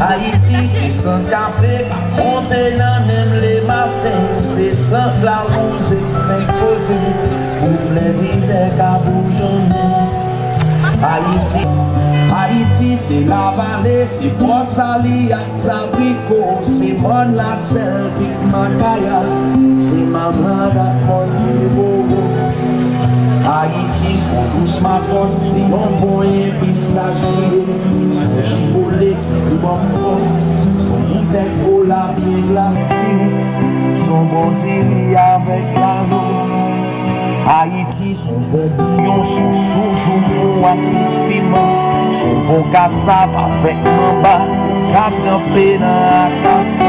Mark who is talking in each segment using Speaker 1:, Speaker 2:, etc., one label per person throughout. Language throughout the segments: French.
Speaker 1: Haïti, c'est sans café, monter dans même les matins, c'est sans la rose et fin posé, pour flézir qu'à bougeonner. Haïti, c'est la vallée, c'est Port Sali avec Sabrico, c'est mon la selle, pique Macaya, c'est maman d'Amon Bobo. Haïti, son douce ma poste, c'est mon bon pistachier, son gibolet qui bon force, son bouteille cola bien glacée, son bon diri avec l'anneau. Haïti, son bon bouillon, son soujou avec piment, son bon cassave avec mamba, qu'a trempé dans la casse.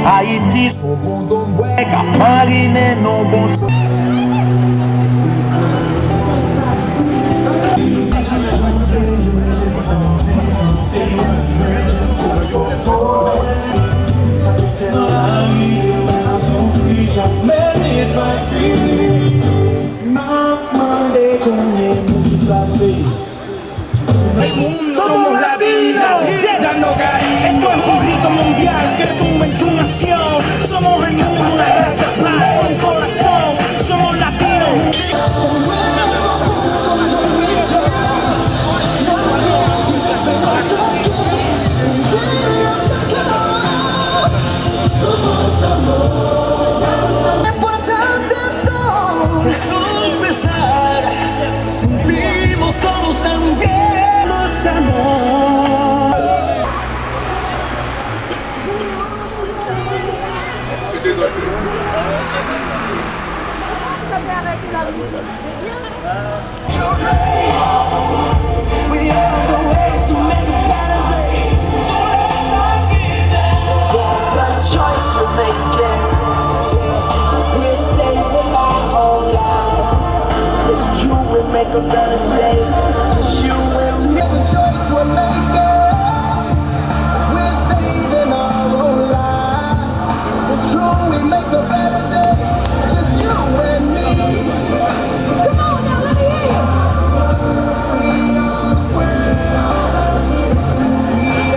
Speaker 1: Haïti, son bon domboué, qu'a mariné non bon son.
Speaker 2: Somos latinos, llegan hogar. Esto es un grito mundial que tumba en tu nación. Somos el mundo, una raza, paz, un corazón. Somos latinos.
Speaker 1: Make a better day, just you and me. The choice we're making, we're saving our own lives. It's true, we make a better day, just you and me. Come on now, let me hear you. We are the world. We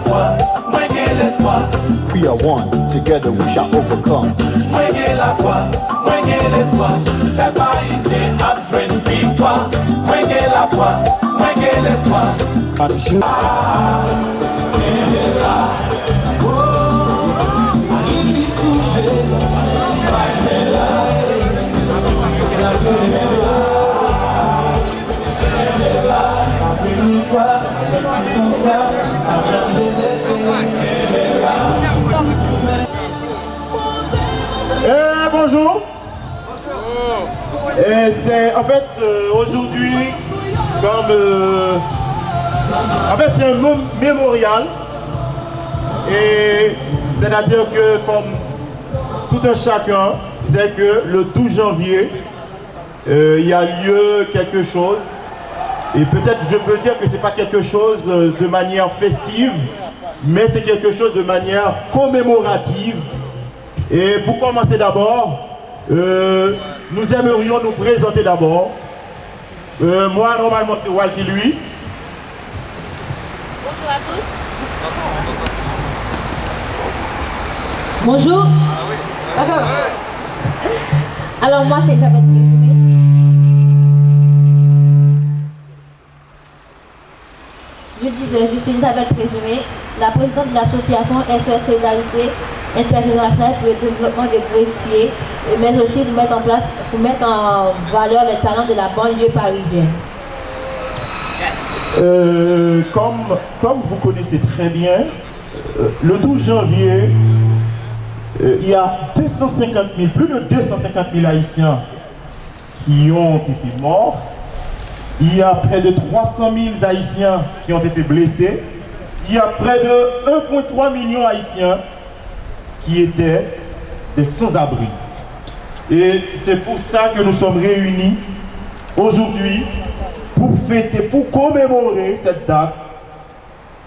Speaker 3: foi, moi j'ai l'espoir.
Speaker 4: We are one, together we shall overcome.
Speaker 3: Moi j'ai la foi, moi j'ai l'espoir. Les Haïtiens a fait une victoire. Moi j'ai la foi, moi j'ai l'espoir.
Speaker 4: And you
Speaker 5: Bonjour. Et c'est en fait aujourd'hui comme en fait c'est un mémorial et c'est-à-dire que comme tout un chacun sait que le 12 janvier il y a lieu quelque chose et peut-être je peux dire que c'est pas quelque chose de manière festive mais c'est quelque chose de manière commémorative. Et pour commencer d'abord, nous aimerions nous présenter d'abord. Moi, normalement, c'est Walter lui.
Speaker 6: Bonjour à tous. Bonjour. Alors, moi, c'est Elisabeth Présumé. Je disais, je suis Elisabeth Présumé, la présidente de l'association SOS Solidarité intergénérationnelle pour le développement des Gressiers, mais aussi de mettre en place, pour mettre en valeur les talents de la banlieue parisienne.
Speaker 5: Comme vous connaissez très bien, le 12 janvier, il y a 250 000, plus de 250 000 Haïtiens qui ont été morts. Il y a près de 300 000 Haïtiens qui ont été blessés. Il y a près de 1,3 million Haïtiens qui étaient des sans-abri. Et c'est pour ça que nous sommes réunis aujourd'hui pour fêter, pour commémorer cette date,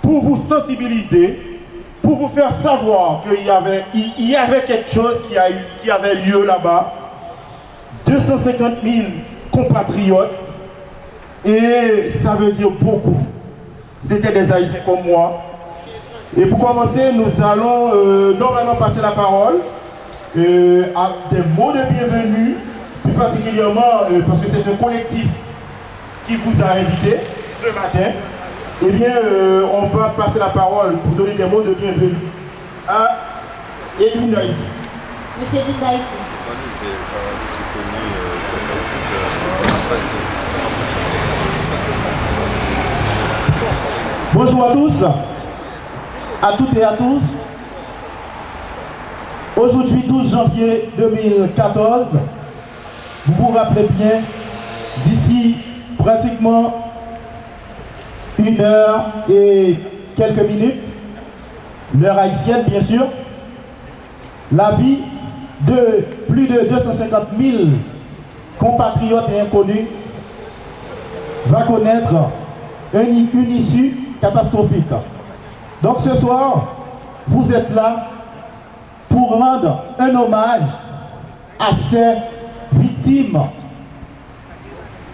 Speaker 5: pour vous sensibiliser, pour vous faire savoir qu'il y avait quelque chose qui avait lieu là-bas. 250 000 compatriotes, et ça veut dire beaucoup. C'était des Haïtiens comme moi. Et pour commencer, nous allons normalement passer la parole à des mots de bienvenue, plus particulièrement parce que c'est un collectif qui vous a invité ce matin. Eh bien, on va passer la parole pour donner des mots de bienvenue à Edwin Daïti.
Speaker 6: Monsieur Edwin Daïti.
Speaker 5: Bonjour à tous, à toutes et à tous. Aujourd'hui, 12 janvier 2014, vous vous rappelez bien, d'ici pratiquement 1 heure et quelques minutes, l'heure haïtienne bien sûr, la vie de plus de 250 000 compatriotes et inconnus va connaître une issue catastrophique. Donc ce soir, vous êtes là pour rendre un hommage à ces victimes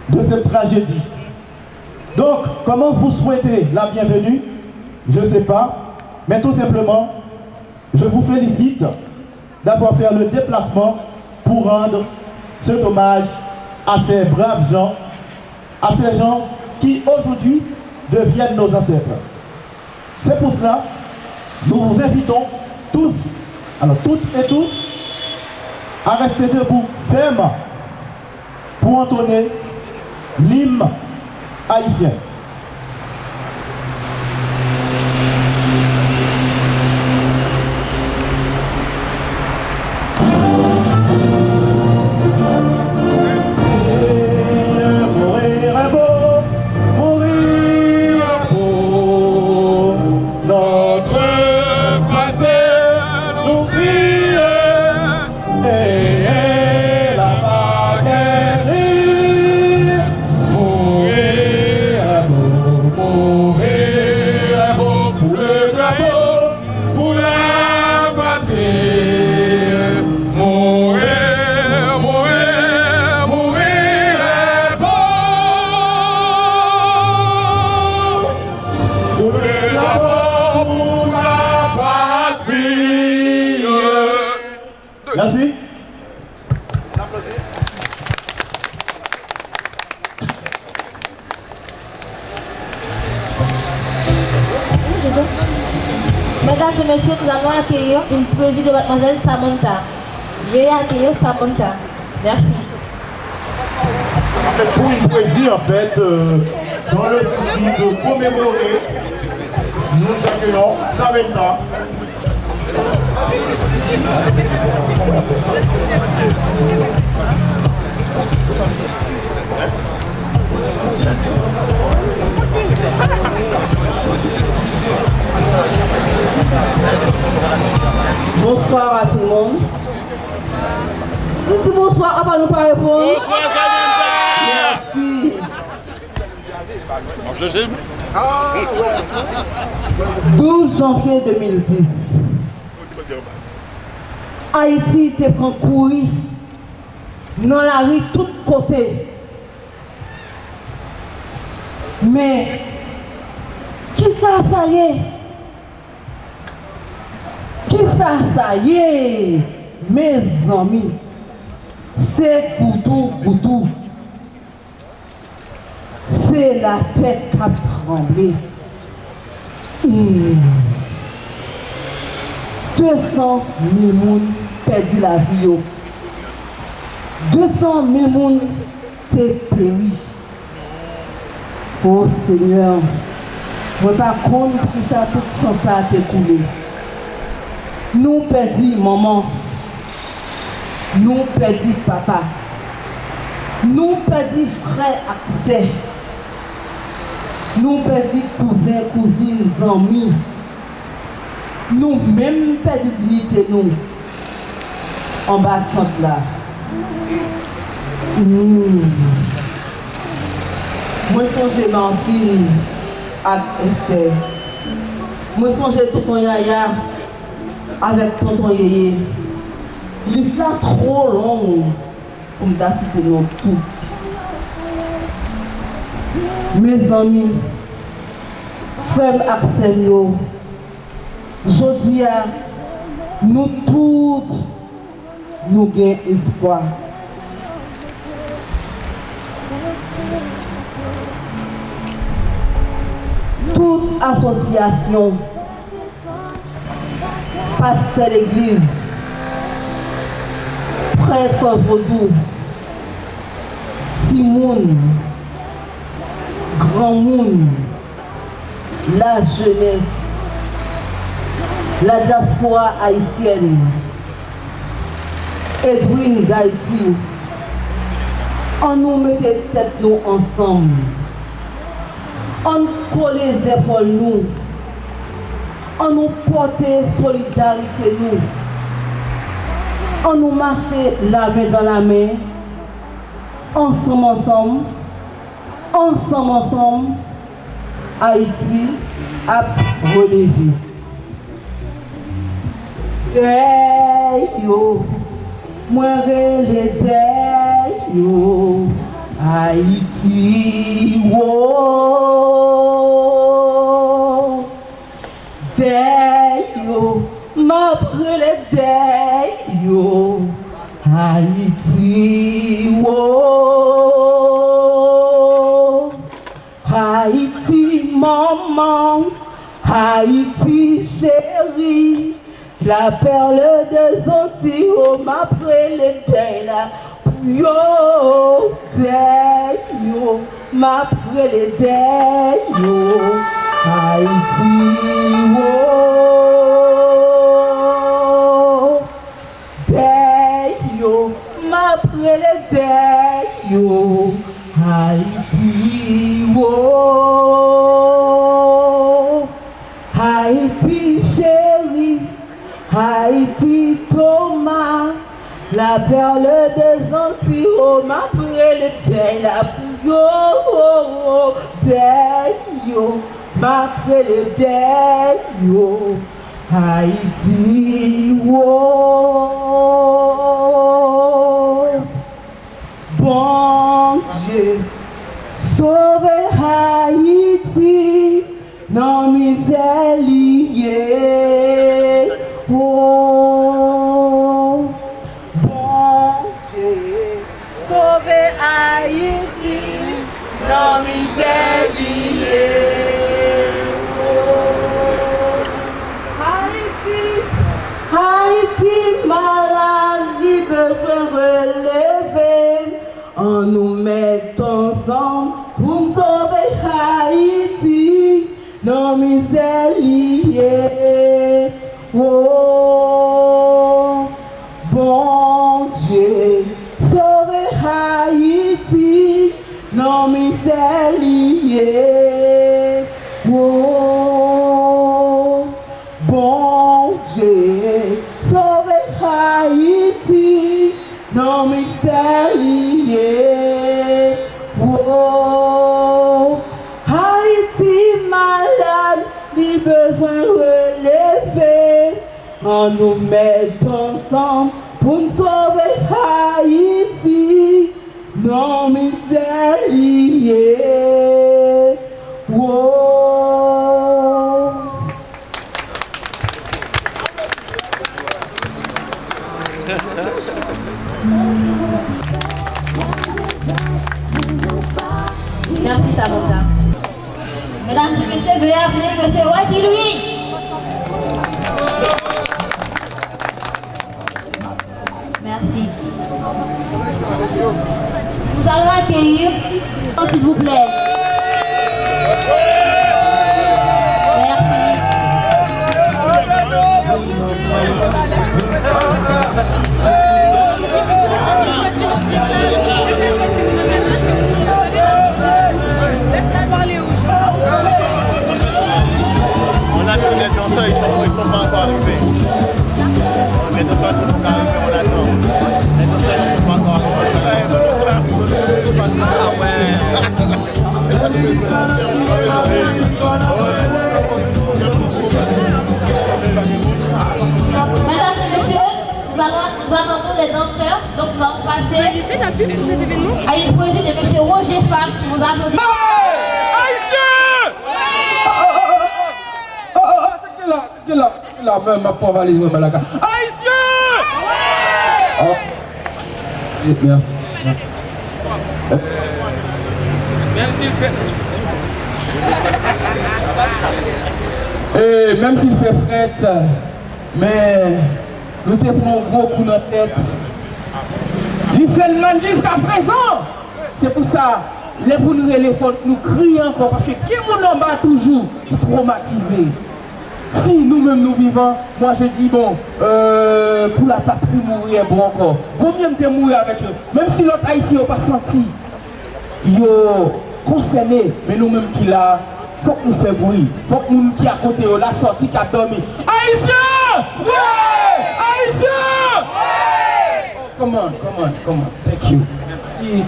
Speaker 5: de cette tragédie. Donc, comment vous souhaitez la bienvenue? Je ne sais pas, mais tout simplement, je vous félicite d'avoir fait le déplacement pour rendre cet hommage à ces braves gens, à ces gens qui aujourd'hui deviennent nos ancêtres. C'est pour cela, nous vous invitons tous, alors toutes et tous, à rester debout, ferme, pour entonner l'hymne haïtien. Merci.
Speaker 6: Mesdames et messieurs, nous allons accueillir une poésie de mademoiselle Samantha. Veuillez accueillir Samantha. Merci.
Speaker 5: En fait, pour une poésie, en fait, dans le souci de commémorer, nous accueillons Samantha.
Speaker 7: Bonsoir à tout le monde. Vous dites bonsoir, on va nous pas répondre.
Speaker 8: Bonsoir
Speaker 7: Merci. 12 janvier 2010. Haïti te prend courir dans la rue tout côté. Mais qui ça y est? Qui ça y est? Mes amis, c'est Goutou. C'est la tête qui a tremblé. 200 000 personnes perdu la vie. 200 000 personnes ont péri. Oh Seigneur, je ne sais pas comment ça tout ça a coulé. Nous perdons maman, nous perdons papa, nous perdons frère accès, nous perdons cousins, cousines, amis, nous même perdons dignité nous en battant là. Moi songe menti avec Esther. Moi songe tonton Yaya avec tonton Yeye. L'histoire trop longue pour me citer nous tout. Mes amis, frères Axel, je dis à nous toutes, nous avons espoir. Toute association, pasteur l'église, prêtre vaudou, Timoun, grand monde, la jeunesse, la diaspora haïtienne, Edwin Gaïti, on nous mettait tête nous ensemble. On colle les épaules nous, on nous porte solidarité nous, on nous marche la main dans la main, ensemble, Haïti a relevé. Yo, moi les yo, Haïti, wo, yo, ma brûle yo, Haïti, wo, Haïti, maman, Haïti, chérie, la perle des Antilles, oh, ma brûle là. Yo, yo, ma brûle yo, Haïti, wo, yo, ma brûle yo, Haïti, wo, Haïti, chérie, Haïti, Thomas. La perle des Antilles, oh, ma brûle la yo, ma brûle yo, Haïti, wo. Bon Dieu, sauve Haïti, non misère liée, oh. On nous met ensemble pour nous sauver Haïti. Non, misère. Wow.
Speaker 6: Merci Samantha. Mesdames et messieurs, veuillez appeler M. Wadi Louis. Merci. Nous allons accueillir, s'il vous plaît. Merci.
Speaker 8: On a tous les danseurs, ils sont pas encore arrivés. Les danseurs sont pas arrivés, on attend. Les danseurs ne sont pas encore arrivés.
Speaker 6: Mesdames et messieurs, nous attendons les danseurs, donc nous allons passer à une poésie de M. Roger Fab. Nous applaudissons.
Speaker 1: C'est là, même ma pauvre valise, ma balaga. Haïtien! Oh. Bien. Même s'il fait fret, mais nous te prenons gros coup dans la tête. Il fait le mal jusqu'à présent. C'est pour ça, les bouts de téléphone nous crient encore parce que qui est mon en bas toujours traumatisé. Si nous-mêmes nous vivons, moi je dis bon, pour la patrie mourir bon encore. Vaut mieux me mourir avec eux. Même si l'autre haïtien n'a pas senti, il est concerné, mais nous-mêmes qui là, faut que nous fassions bruit. Faut que nous qui à côté, la sortie qui a dormi. Haïtien! Ouais! Haïtien! Ouais! Oh, come on. Thank you. Merci.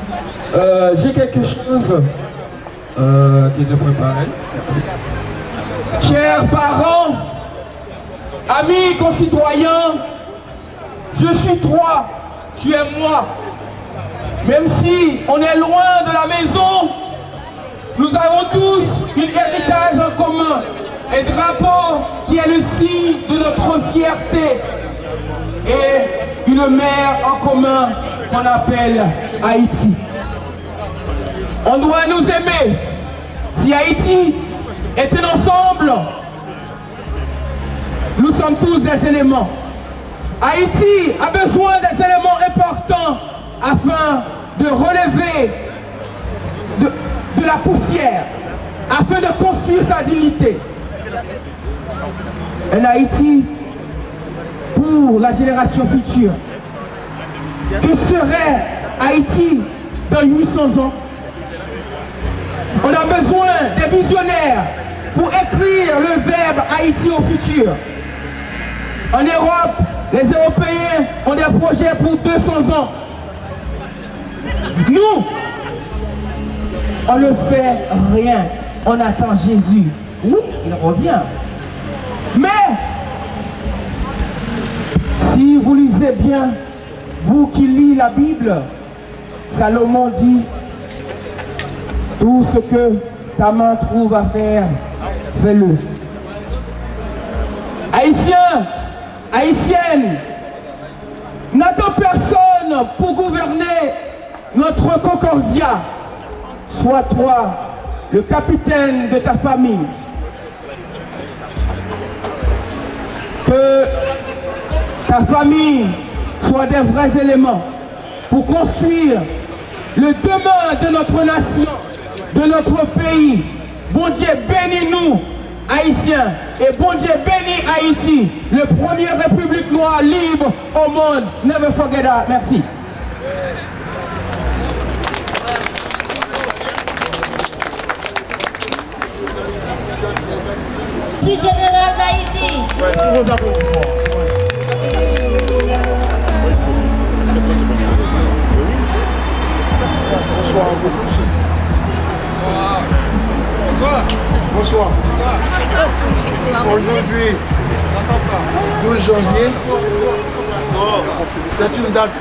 Speaker 1: J'ai quelque chose que j'ai préparé. Merci. Chers parents, amis, concitoyens, je suis toi, tu es moi. Même si on est loin de la maison, nous avons tous un héritage en commun. Un drapeau qui est le signe de notre fierté. Et une mer en commun qu'on appelle Haïti. On doit nous aimer. Si Haïti est un ensemble, nous sommes tous des éléments. Haïti a besoin des éléments importants afin de relever de la poussière, afin de construire sa dignité. Un Haïti pour la génération future. Que serait Haïti dans 800 ans? On a besoin des visionnaires pour écrire le verbe Haïti au futur. En Europe, les Européens ont des projets pour 200 ans. Nous, on ne fait rien. On attend Jésus. Oui, il revient. Mais, si vous lisez bien, vous qui lisez la Bible, Salomon dit, tout ce que ta main trouve à faire, fais-le. Haïtiens, Haïtiennes, n'attends personne pour gouverner notre Concordia. Sois toi le capitaine de ta famille. Que ta famille soit des vrais éléments pour construire le demain de notre nation, de notre pays. Bon Dieu bénis-nous, Haïtiens, et bon Dieu bénis Haïti, le premier république noire libre au monde. Never forget that. Merci.
Speaker 6: Du général d'Haïti.
Speaker 8: Bonsoir à vous tous. Bonsoir. Aujourd'hui,
Speaker 9: 12 janvier, c'est une date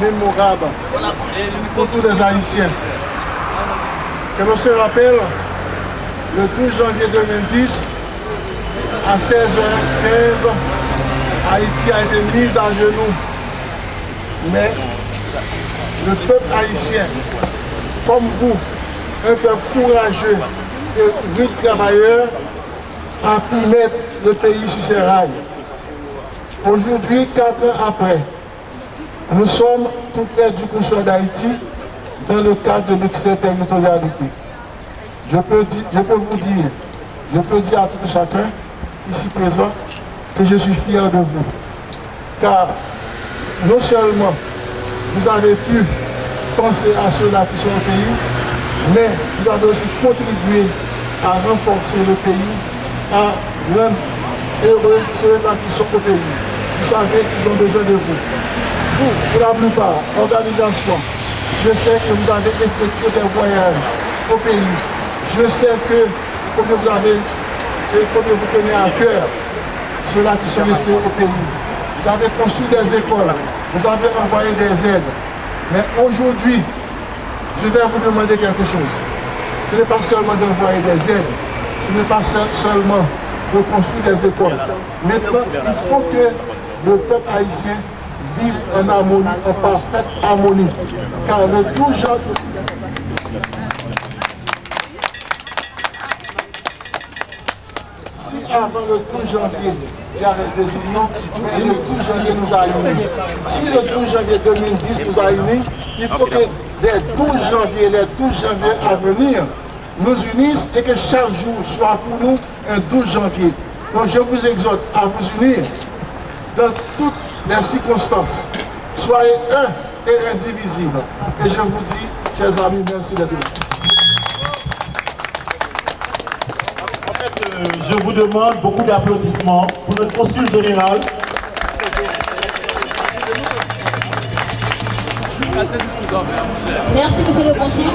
Speaker 9: mémorable pour tous les Haïtiens. Que l'on se rappelle, le 12 janvier 2010, à 16h15, Haïti a été mise à genoux. Mais le peuple haïtien, comme vous, un peuple courageux et rude travailleur, a pu mettre le pays sur ses rails. Aujourd'hui, 4 ans après, nous sommes tout près du consulat d'Haïti dans le cadre de l'extraterritorialité. Je peux dire à tout et chacun, ici présent, que je suis fier de vous. Car non seulement vous avez pu penser à ceux-là qui sont au pays, mais vous avez aussi contribué à renforcer le pays, à rendre heureux ceux-là qui sont au pays. Vous savez qu'ils ont besoin de vous. Vous, pour la plupart, organisation, je sais que vous avez effectué des voyages au pays. Je sais que comme vous tenez à cœur ceux-là qui sont restés au pays. Vous avez construit des écoles, vous avez envoyé des aides. Mais aujourd'hui, je vais vous demander quelque chose. Ce n'est pas seulement d'envoyer des aides, ce n'est pas seulement de construire des écoles. Maintenant, il faut que le peuple haïtien vive en harmonie, en parfaite harmonie. Car le 12 janvier, si avant le 12 janvier, il y a des désunions, mais le 12 janvier nous a unis. Si le 12 janvier 2010 nous a unis, il faut que les 12 janvier à venir nous unissent et que chaque jour soit pour nous un 12 janvier. Donc je vous exhorte à vous unir dans toutes les circonstances. Soyez un et indivisibles. Et je vous dis, chers amis, merci d'être là.
Speaker 5: Je vous demande beaucoup d'applaudissements pour notre consul général.
Speaker 6: Merci, monsieur le consul.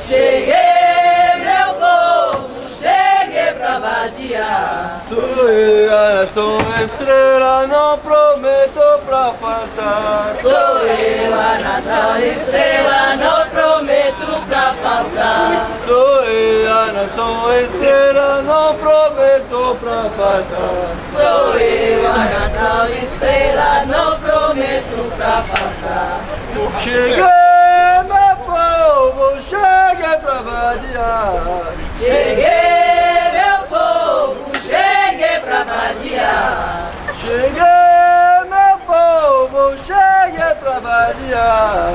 Speaker 10: Cheguei, meu povo, cheguei pra vadiar.
Speaker 11: Sou a nação estrela, não prometo pra faltar.
Speaker 10: Sou eu, a nação estrela, não prometo pra faltar.
Speaker 11: Sou eu, a nação estrela, não prometo pra faltar.
Speaker 10: Sou eu, a nação estrela, não prometo pra faltar.
Speaker 11: Cheguei, meu povo, cheguei pra vadiar.
Speaker 10: Cheguei, meu povo, cheguei pra vadiar.
Speaker 11: Cheguei, meu povo, cheguei pra vadiar.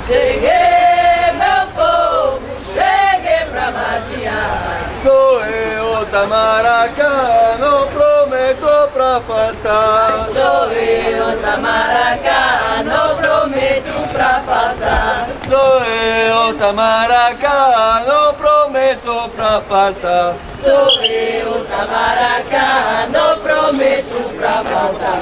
Speaker 10: Cheguei, meu povo, cheguei pra vadiar.
Speaker 11: Sou eu, Tamaracá, não prometo pra faltar.
Speaker 10: Sou eu, Tamaracá, não prometo pra faltar.
Speaker 11: Sou eu, Tamaracá, não prometo pra faltar.
Speaker 10: Sou eu, Tamaracá, não prometo pra faltar.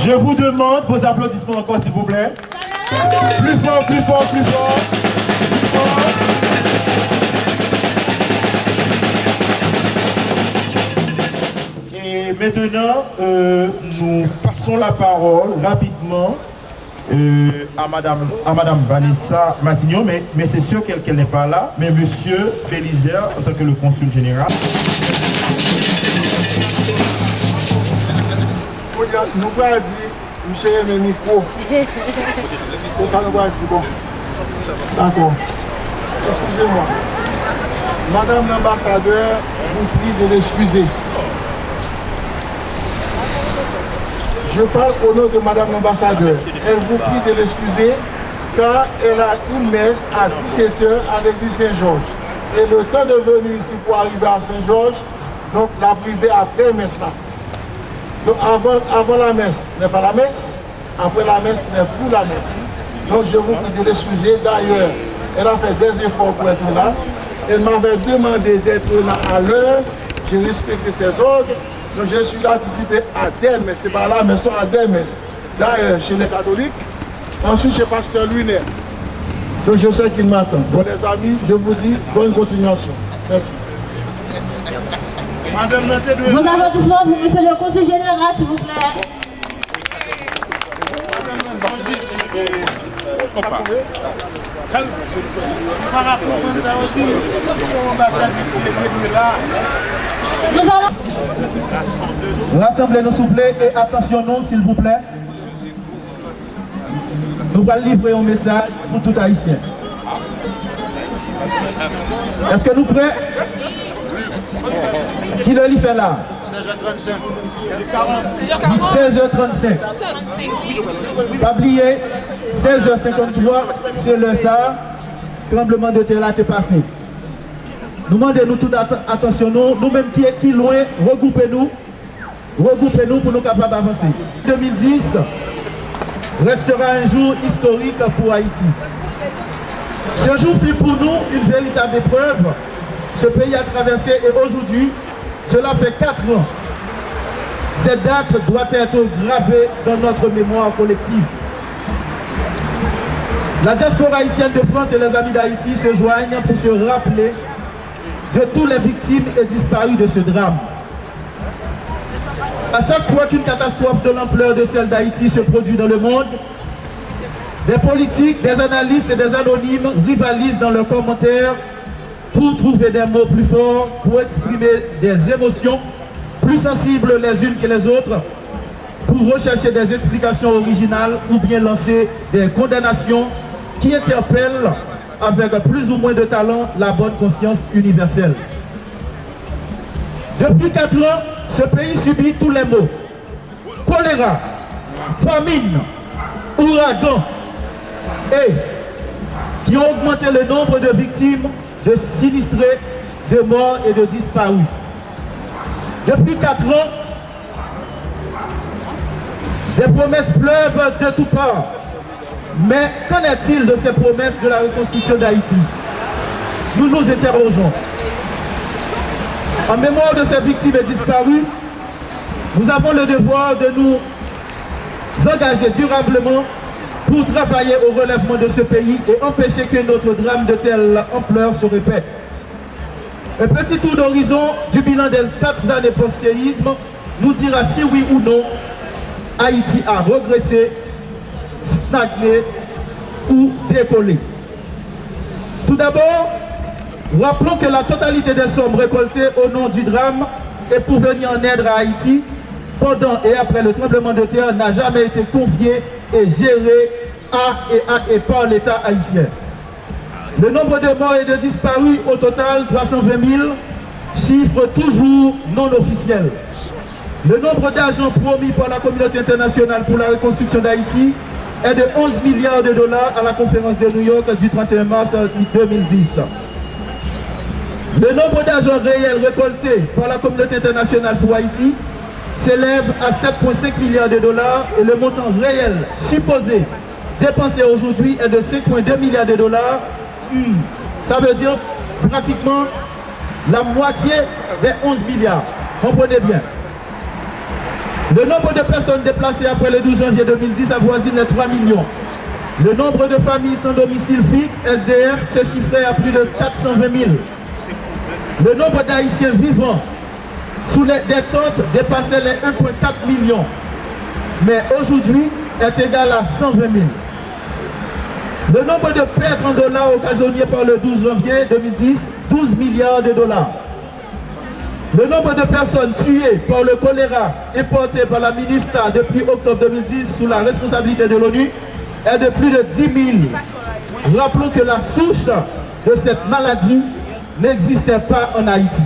Speaker 5: Je vous demande vos applaudissements encore, s'il vous plaît. Plus fort, plus fort, plus fort. Plus fort. Et maintenant, nous passons la parole rapidement à Madame Vanessa Matignon, mais c'est sûr qu'elle n'est pas là, mais Monsieur Bélizer, en tant que le consul général.
Speaker 9: Nous pouvons dire, monsieur le micro. C'est ça, nous pouvons dire, bon. D'accord. Excusez-moi. Madame l'ambassadeur vous prie de l'excuser. Je parle au nom de Madame l'ambassadeur. Elle vous prie de l'excuser car elle a une messe à 17h à l'église Saint-Georges. Et le temps de venir ici pour arriver à Saint-Georges, donc la privée après messe là. Donc avant la messe n'est pas la messe, après la messe n'est plus la messe. Donc je vous prie de l'excuser. D'ailleurs, elle a fait des efforts pour être là. Elle m'avait demandé d'être là à l'heure. J'ai respecté ses ordres. Donc je suis participé à des messes, c'est pas là, mais sont à des messes. D'ailleurs, chez les catholiques. Ensuite, chez Pasteur Lunaire. Donc je sais qu'il m'attend. Bon les amis, je vous dis bonne continuation. Merci.
Speaker 6: Vos applaudissements pour monsieur le conseiller général, s'il vous plaît.
Speaker 5: Rassemblez-nous s'il vous plaît et attentionnons s'il vous plaît. Nous allons livrer un message pour tout Haïtien. Est-ce que nous prêts? Qui le lit fait là? 16h35. Pas oublier, 16h53, c'est le ça. Tremblement de terre là est passé. Nous demandons tout attention, nous-mêmes qui loin, regroupez-nous pour nous capables d'avancer. 2010 restera un jour historique pour Haïti. Ce jour fut pour nous une véritable épreuve. Ce pays a traversé et aujourd'hui, cela fait 4 ans. Cette date doit être gravée dans notre mémoire collective. La diaspora haïtienne de France et les amis d'Haïti se joignent pour se rappeler de toutes les victimes et disparues de ce drame. À chaque fois qu'une catastrophe de l'ampleur de celle d'Haïti se produit dans le monde, des politiques, des analystes et des anonymes rivalisent dans leurs commentaires pour trouver des mots plus forts, pour exprimer des émotions plus sensibles les unes que les autres, pour rechercher des explications originales ou bien lancer des condamnations qui interpellent avec plus ou moins de talent la bonne conscience universelle. Depuis 4 ans, ce pays subit tous les maux. Choléra, famine, ouragan, et qui ont augmenté le nombre de victimes, de sinistrés, de morts et de disparus. Depuis 4 ans, des promesses pleuvent de toutes parts. Mais qu'en est-il de ces promesses de la reconstruction d'Haïti? Nous nous interrogeons. En mémoire de ces victimes et disparues, nous avons le devoir de nous engager durablement pour travailler au relèvement de ce pays et empêcher que notre drame de telle ampleur se répète. Un petit tour d'horizon du bilan des 4 années post-séisme nous dira si oui ou non Haïti a regressé, stagné ou décollé. Tout d'abord, rappelons que la totalité des sommes récoltées au nom du drame et pour venir en aide à Haïti pendant et après le tremblement de terre n'a jamais été confiée et gérée à et par l'État haïtien. Le nombre de morts et de disparus au total, 320 000, chiffre toujours non officiel. Le nombre d'argent promis par la communauté internationale pour la reconstruction d'Haïti est de 11 milliards de dollars à la conférence de New York du 31 mars 2010. Le nombre d'argent réel récolté par la communauté internationale pour Haïti s'élève à 7,5 milliards de dollars et le montant réel supposé dépensé aujourd'hui est de 5,2 milliards de dollars. Ça veut dire pratiquement la moitié des 11 milliards. Comprenez bien. Le nombre de personnes déplacées après le 12 janvier 2010 avoisine les 3 millions. Le nombre de familles sans domicile fixe, SDF, se chiffrait à plus de 420 000. Le nombre d'Haïtiens vivant sous des tentes dépassait les 1,4 millions. Mais aujourd'hui est égal à 120 000. Le nombre de pertes en dollars occasionnées par le 12 janvier 2010, 12 milliards de dollars. Le nombre de personnes tuées par le choléra importé par la MINUSTAH depuis octobre 2010 sous la responsabilité de l'ONU est de plus de 10 000. Rappelons que la souche de cette maladie n'existait pas en Haïti.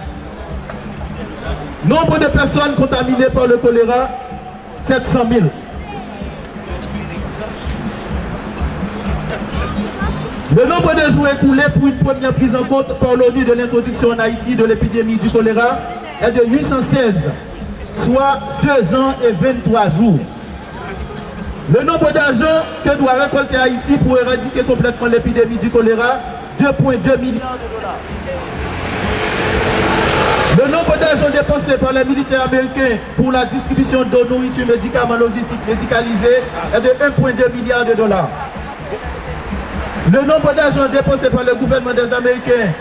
Speaker 5: Nombre de personnes contaminées par le choléra, 700 000. Le nombre de jours écoulés pour une première prise en compte par l'ONU de l'introduction en Haïti de l'épidémie du choléra est de 816, soit 2 ans et 23 jours. Le nombre d'argent que doit récolter Haïti pour éradiquer complètement l'épidémie du choléra, 2,2 milliards de dollars. Le nombre d'argent dépensé par les militaires américains pour la distribution de nourriture, médicaments, logistiques médicalisés est de 1,2 milliard de dollars. Le nombre d'argent dépensé par le gouvernement des Américains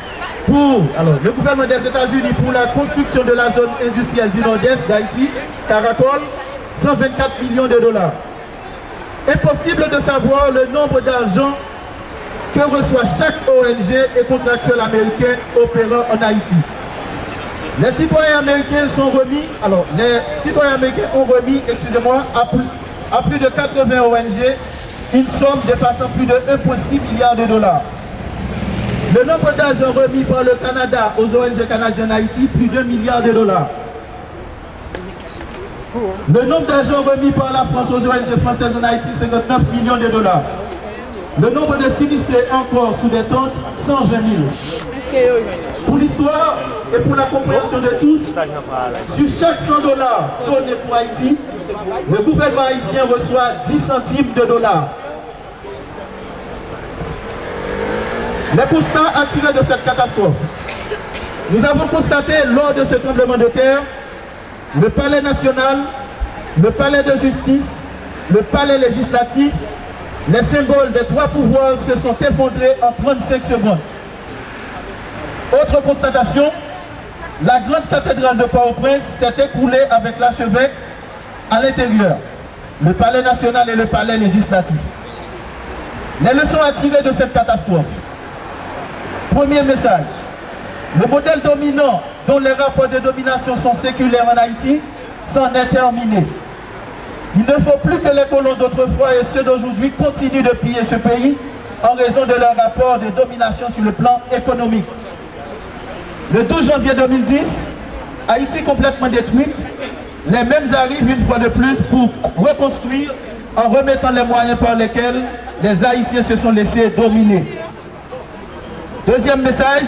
Speaker 5: le gouvernement des États-Unis pour la construction de la zone industrielle du nord-est d'Haïti, Caracol, 124 millions de dollars. Impossible de savoir le nombre d'argent que reçoit chaque ONG et contractuel américain opérant en Haïti. Les citoyens américains ont remis, à plus de 80 ONG une somme dépassant plus de 1,6 milliard de dollars. Le nombre d'argent remis par le Canada aux ONG canadiennes en Haïti, plus de 2 milliards de dollars. Le nombre d'argent remis par la France aux ONG françaises en Haïti, 59 millions de dollars. Le nombre de sinistrés encore sous des tentes, 120 000. Pour l'histoire et pour la compréhension de tous, sur chaque 100 dollars donnés pour Haïti, le gouvernement haïtien reçoit 10 centimes de dollars. Les constats à tirer de cette catastrophe. Nous avons constaté lors de ce tremblement de terre, le palais national, le palais de justice, le palais législatif, les symboles des trois pouvoirs se sont effondrés en 35 secondes. Autre constatation, la grande cathédrale de Port-au-Prince s'est écroulée avec l'archevêque à l'intérieur, le palais national et le palais législatif. Les leçons à tirer de cette catastrophe. Premier message, le modèle dominant dont les rapports de domination sont séculaires en Haïti s'en est terminé. Il ne faut plus que les colons d'autrefois et ceux d'aujourd'hui continuent de piller ce pays en raison de leur rapport de domination sur le plan économique. Le 12 janvier 2010, Haïti complètement détruite, les mêmes arrivent une fois de plus pour reconstruire en remettant les moyens par lesquels les Haïtiens se sont laissés dominer. Deuxième message,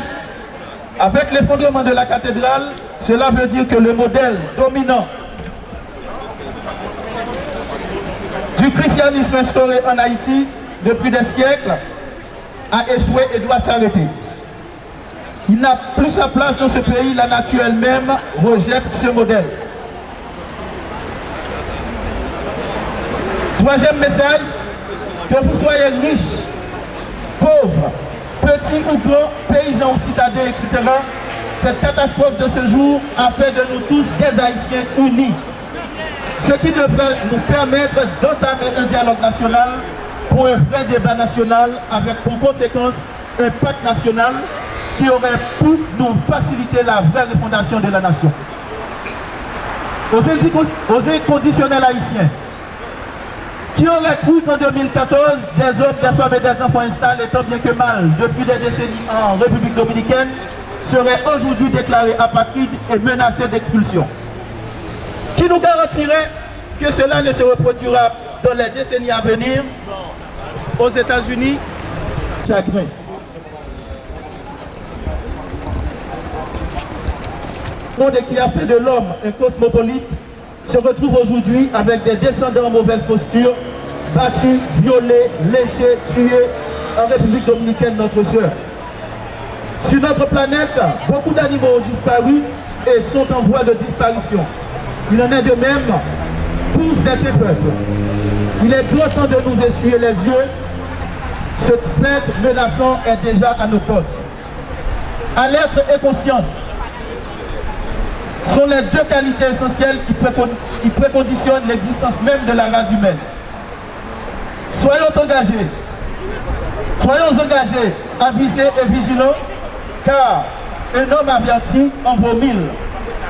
Speaker 5: avec l'effondrement de la cathédrale, cela veut dire que le modèle dominant du christianisme instauré en Haïti depuis des siècles a échoué et doit s'arrêter. Il n'a plus sa place dans ce pays, la nature elle-même rejette ce modèle. Troisième message, que vous soyez riches, pauvres, petits ou grands, paysans ou citadins, etc., cette catastrophe de ce jour a fait de nous tous des Haïtiens unis. Ce qui devrait nous permettre d'entamer un dialogue national pour un vrai débat national avec pour conséquence un pacte national qui aurait pu nous faciliter la vraie refondation de la nation. Aux inconditionnels haïtiens, qui aurait cru qu'en 2014, des hommes, des femmes et des enfants installés tant bien que mal depuis des décennies en République dominicaine seraient aujourd'hui déclarés apatrides et menacés d'expulsion? Qui nous garantirait que cela ne se reproduira dans les décennies à venir aux États-Unis? Chagrin. Le monde qui a fait de l'homme un cosmopolite se retrouve aujourd'hui avec des descendants en mauvaise posture, battus, violés, léchés, tués en République dominicaine, notre sœur. Sur notre planète, beaucoup d'animaux ont disparu et sont en voie de disparition. Il en est de même pour certains peuples. Il est grand temps de nous essuyer les yeux. Ce spectre menaçant est déjà à nos portes. Alerte et conscience sont les deux qualités essentielles qui préconditionnent l'existence même de la race humaine. Soyons engagés, avisés et vigilants, car un homme averti en vaut 1000.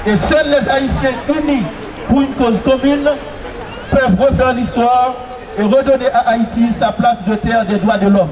Speaker 5: Et seuls les Haïtiens unis pour une cause commune peuvent refaire l'histoire et redonner à Haïti sa place de terre des droits de l'homme.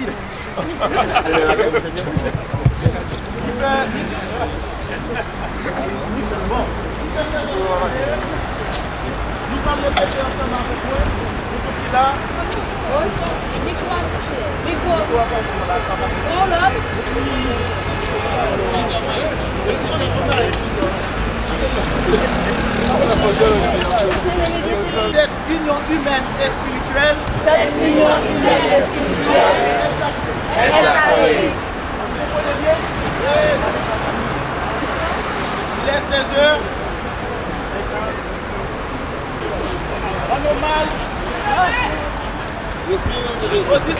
Speaker 8: facile. Bon, nous allons répéter ensemble avec vous. Vous qui là. Cette union humaine et spirituelle.
Speaker 10: Cette union humaine et spirituelle est sacrée.
Speaker 3: Il est 16h. En normal. Au 10.